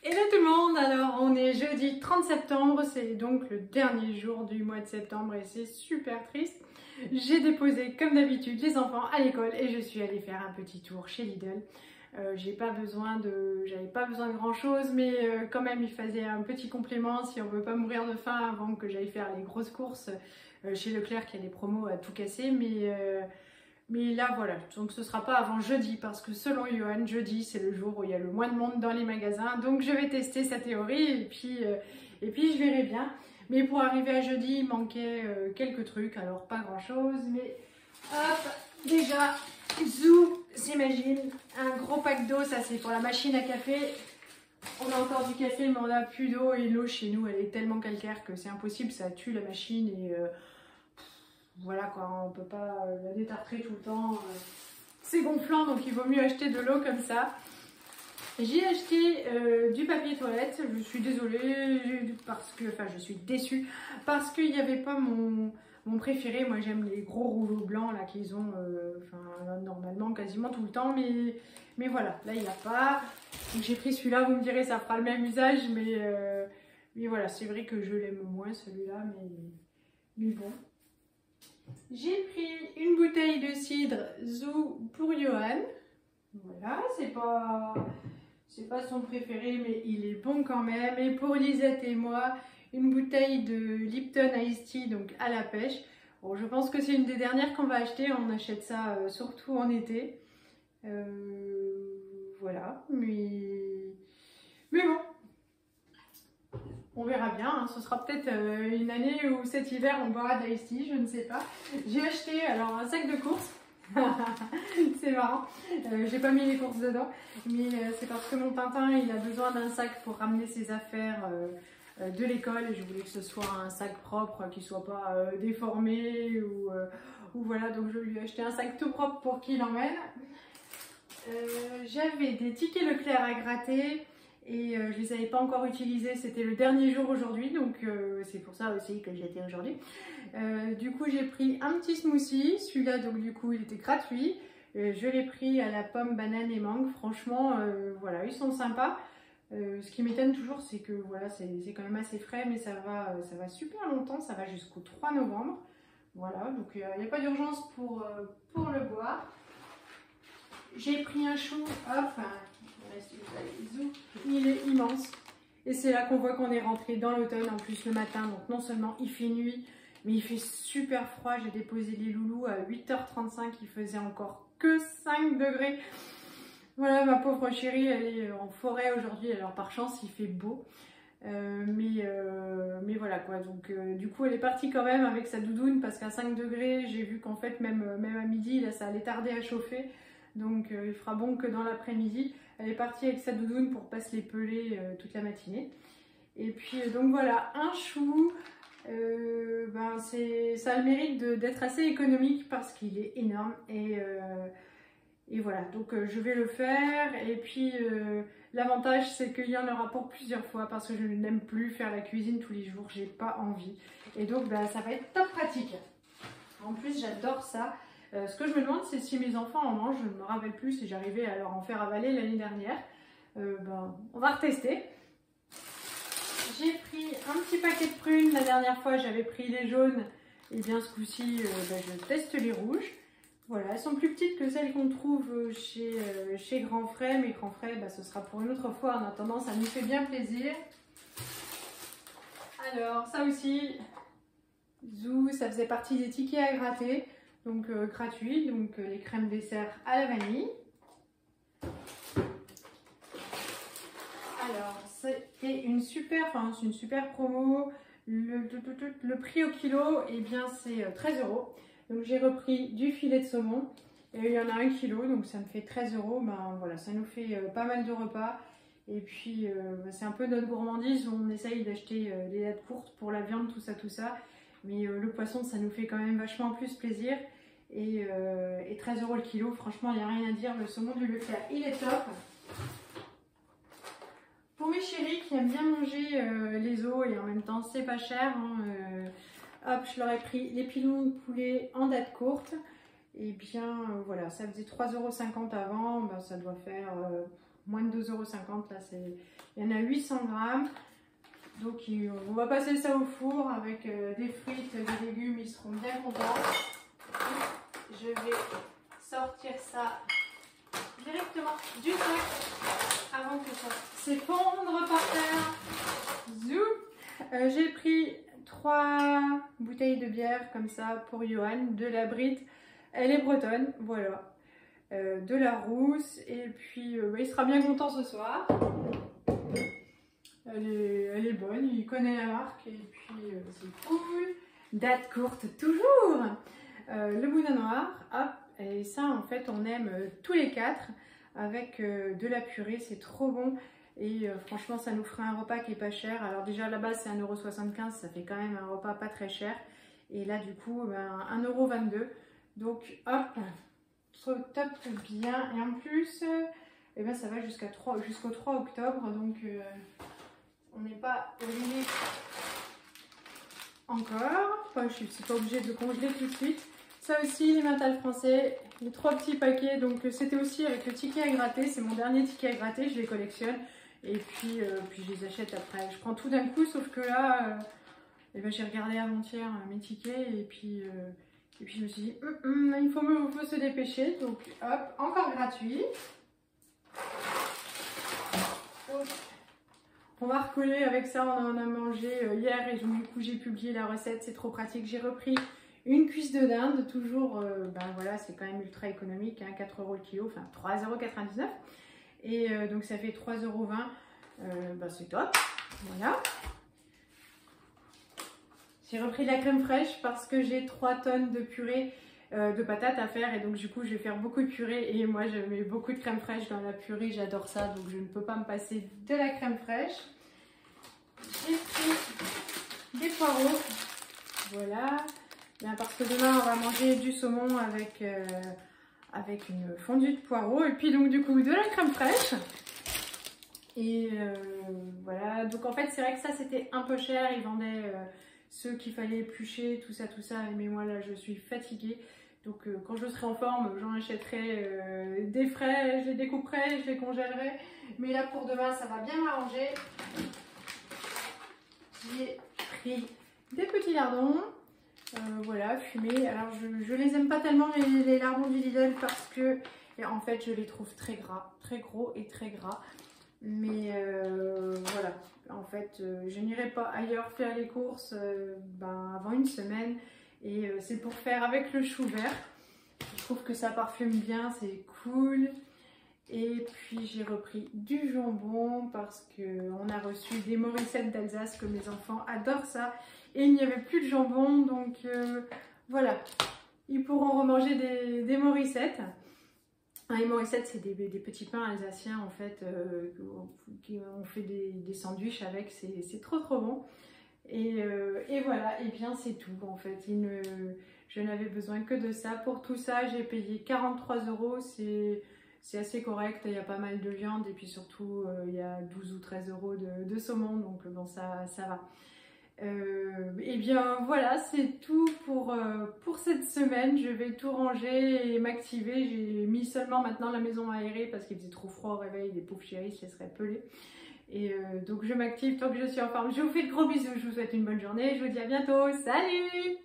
Hello tout le monde, alors on est jeudi 30 septembre, c'est donc le dernier jour du mois de septembre et c'est super triste. J'ai déposé comme d'habitude les enfants à l'école et je suis allée faire un petit tour chez Lidl. J'avais pas besoin de grand chose, mais quand même il faisait un petit complément si on veut pas mourir de faim avant que j'aille faire les grosses courses chez Leclerc qui a des promos à tout casser, mais là voilà, donc ce sera pas avant jeudi parce que selon Johan, jeudi c'est le jour où il y a le moins de monde dans les magasins. Donc je vais tester sa théorie et puis je verrai bien. Mais pour arriver à jeudi, il manquait quelques trucs, alors pas grand chose. Mais hop, déjà, Zou, s'imagine, un gros pack d'eau, ça c'est pour la machine à café. On a encore du café mais on n'a plus d'eau et l'eau chez nous elle est tellement calcaire que c'est impossible, ça tue la machine et... voilà quoi, on peut pas la détartrer tout le temps. C'est gonflant donc il vaut mieux acheter de l'eau comme ça. J'ai acheté du papier toilette. Je suis désolée parce que, enfin je suis déçue parce qu'il n'y avait pas mon préféré. Moi j'aime les gros rouleaux blancs là qu'ils ont normalement quasiment tout le temps. Mais voilà, là il n'y a pas. Donc j'ai pris celui-là, vous me direz ça fera le même usage. Mais voilà, c'est vrai que je l'aime moins celui-là. Mais bon. J'ai pris une bouteille de cidre Zou pour Johan. Voilà, c'est pas son préféré, mais il est bon quand même. Et pour Lisette et moi, une bouteille de Lipton Ice Tea, donc à la pêche. Bon, je pense que c'est une des dernières qu'on va acheter. On achète ça surtout en été. Voilà, mais bon. On verra bien, hein. Ce sera peut-être une année où cet hiver on boira de l'Ice Tea, je ne sais pas. J'ai acheté alors un sac de courses, c'est marrant, j'ai pas mis les courses dedans, mais c'est parce que mon Tintin il a besoin d'un sac pour ramener ses affaires de l'école et je voulais que ce soit un sac propre, qui soit pas déformé ou voilà, donc je lui ai acheté un sac tout propre pour qu'il l'emmène. J'avais des tickets Leclerc à gratter. Et je ne les avais pas encore utilisés, c'était le dernier jour aujourd'hui, donc c'est pour ça aussi que j'y étais aujourd'hui. Du coup j'ai pris un petit smoothie, celui-là donc du coup il était gratuit. Je l'ai pris à la pomme, banane et mangue, franchement voilà, ils sont sympas. Ce qui m'étonne toujours c'est que voilà, c'est quand même assez frais, mais ça va super longtemps, ça va jusqu'au 3 novembre. Voilà, donc il n'y a pas d'urgence pour le boire. J'ai pris un chou, hop, il est immense et c'est là qu'on voit qu'on est rentré dans l'automne en plus le matin, donc non seulement il fait nuit mais il fait super froid. J'ai déposé les loulous à 8h35, il faisait encore que 5 degrés. Voilà, ma pauvre chérie elle est en forêt aujourd'hui, alors par chance il fait beau. Mais voilà quoi, donc du coup elle est partie quand même avec sa doudoune parce qu'à 5 degrés j'ai vu qu'en fait même à midi là ça allait tarder à chauffer. Donc il fera bon que dans l'après-midi. Elle est partie avec sa doudoune pour pas se les peler toute la matinée. Et puis donc voilà, un chou, ça a le mérite d'être assez économique parce qu'il est énorme. Et voilà, donc je vais le faire. Et puis l'avantage c'est qu'il y en aura pour plusieurs fois parce que je n'aime plus faire la cuisine tous les jours, j'ai pas envie. Et donc ça va être top pratique. En plus j'adore ça. Ce que je me demande, c'est si mes enfants en mangent. Je ne me rappelle plus si j'arrivais à leur en faire avaler l'année dernière. On va retester. J'ai pris un petit paquet de prunes. La dernière fois, j'avais pris les jaunes. Et bien, ce coup-ci, je teste les rouges. Voilà, elles sont plus petites que celles qu'on trouve chez Grand Frais. Mais Grand Frais, ce sera pour une autre fois. En attendant, ça nous fait bien plaisir. Alors, ça aussi, Zou, ça faisait partie des tickets à gratter. Donc gratuit, donc les crèmes dessert à la vanille. Alors c'était une super promo. Le prix au kilo, et bien c'est 13 €. Donc j'ai repris du filet de saumon et il y en a 1 kilo, donc ça me fait 13 €. Ben voilà, ça nous fait pas mal de repas. Et puis c'est un peu notre gourmandise, on essaye d'acheter des dates courtes pour la viande, tout ça. Mais le poisson, ça nous fait quand même vachement plus plaisir. Et 13 € le kilo, franchement, il n'y a rien à dire. Le saumon du Leclerc, il est top. Pour mes chéris qui aiment bien manger les os et en même temps, c'est pas cher. Hop, je leur ai pris les pilons de poulet en date courte. Et bien, voilà, ça faisait 3,50 € avant. Ben, ça doit faire moins de 2,50 €. Là, il y en a 800 grammes. Donc on va passer ça au four avec des frites, des légumes, ils seront bien contents. Je vais sortir ça directement du sac avant que ça s'effondre par terre. Zoom. J'ai pris 3 bouteilles de bière comme ça pour Johan, de la Brite, elle est bretonne, voilà. De la rousse, et puis il sera bien content ce soir. Elle est bonne, il connaît la marque, et puis c'est cool. Date courte toujours. Le boudin noir, hop, et ça en fait on aime tous les 4 avec de la purée, c'est trop bon. Et franchement ça nous fera un repas qui est pas cher. Alors déjà à la base c'est 1,75 €, ça fait quand même un repas pas très cher. Et là du coup 1,22 €. Donc hop, trop top bien. Et en plus ça va jusqu'au 3 octobre. Donc on n'est pas au limite encore. Enfin, je ne suis pas obligée de congeler tout de suite. Ça aussi, les mentales français, les 3 petits paquets. Donc c'était aussi avec le ticket à gratter. C'est mon dernier ticket à gratter, je les collectionne. Et puis je les achète après. Je prends tout d'un coup, sauf que là, j'ai regardé avant-hier mes tickets. Et puis je me suis dit, il faut se dépêcher. Donc hop, encore gratuit. Hop. On va recoller avec ça, on en a mangé hier et du coup j'ai publié la recette, c'est trop pratique. J'ai repris une cuisse de dinde, toujours, voilà, c'est quand même ultra économique, hein, 4 € le kilo, enfin 3,99 €. Et donc ça fait 3,20 €, c'est top, voilà. J'ai repris de la crème fraîche parce que j'ai 3 tonnes de purée de patates à faire, et donc du coup je vais faire beaucoup de purée, et moi je mets beaucoup de crème fraîche dans la purée, j'adore ça, donc je ne peux pas me passer de la crème fraîche. J'ai pris des poireaux, voilà, bien, parce que demain on va manger du saumon avec une fondue de poireaux, et puis donc du coup de la crème fraîche. Et voilà, donc en fait c'est vrai que ça c'était un peu cher, ils vendaient ceux qu'il fallait éplucher, tout ça, mais moi là je suis fatiguée. Donc quand je serai en forme, j'en achèterai des frais, je les découperai, je les congèlerai. Mais là pour demain, ça va bien m'arranger. J'ai pris des petits lardons, voilà, fumés. Alors je les aime pas tellement les lardons du Lidl parce que en fait je les trouve très gras, très gros et très gras. Mais voilà, en fait je n'irai pas ailleurs faire les courses avant une semaine. Et c'est pour faire avec le chou vert. Je trouve que ça parfume bien, c'est cool. Et puis j'ai repris du jambon parce qu'on a reçu des morissettes d'Alsace, que mes enfants adorent ça. Et il n'y avait plus de jambon, donc voilà. Ils pourront remanger des morissettes. Les morissettes, c'est des petits pains alsaciens en fait. On fait des sandwichs avec, c'est trop bon. Et voilà, et bien c'est tout en fait. Je n'avais besoin que de ça. Pour tout ça, j'ai payé 43 €. C'est assez correct. Il y a pas mal de viande, et puis surtout il y a 12 ou 13 € de saumon, donc bon, ça va. Et bien voilà, c'est tout pour cette semaine. Je vais tout ranger et m'activer. J'ai mis seulement maintenant la maison aérée parce qu'il faisait trop froid au réveil. Les pauvres chéris se laisseraient peler. Et donc je m'active tant que je suis en forme. Je vous fais de gros bisous, je vous souhaite une bonne journée, je vous dis à bientôt, salut!